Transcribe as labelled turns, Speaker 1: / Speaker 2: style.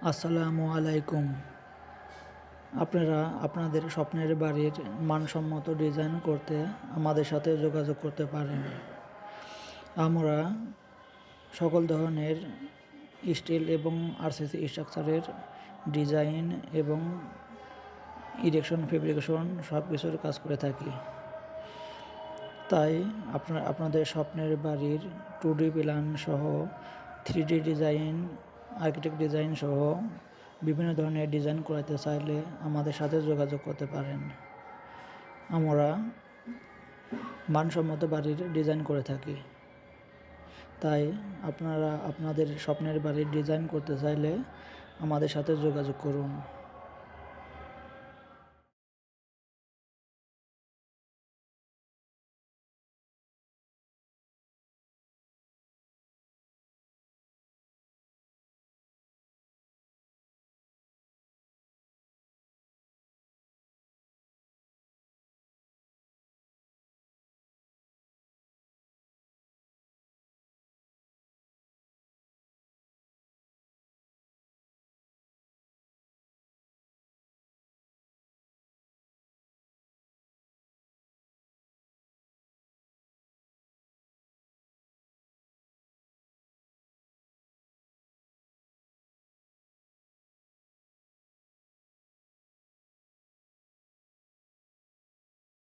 Speaker 1: আসসালামু আলাইকুম। আপনারা আপনাদের স্বপ্নের বাড়ির মানসম্মত ডিজাইন করতে আমাদের সাথে যোগাযোগ করতে পারেন। আমরা সকল ধরনের স্টিল এবং আরসিসি স্ট্রাকচারের ডিজাইন এবং ইরেকশন, ফেব্রিকেশন সব কিছুর কাজ করে থাকি। তাই আপনাদের স্বপ্নের বাড়ির 2D প্ল্যান সহ 3D ডিজাইন, আর্কিটেক্ট ডিজাইন সহ বিভিন্ন ধরনের ডিজাইন করাতে চাইলে আমাদের সাথে যোগাযোগ করতে পারেন। আমরা মানসম্মত বাড়ির ডিজাইন করে থাকি। তাই আপনারা আপনাদের স্বপ্নের বাড়ির ডিজাইন করতে চাইলে আমাদের সাথে যোগাযোগ করুন।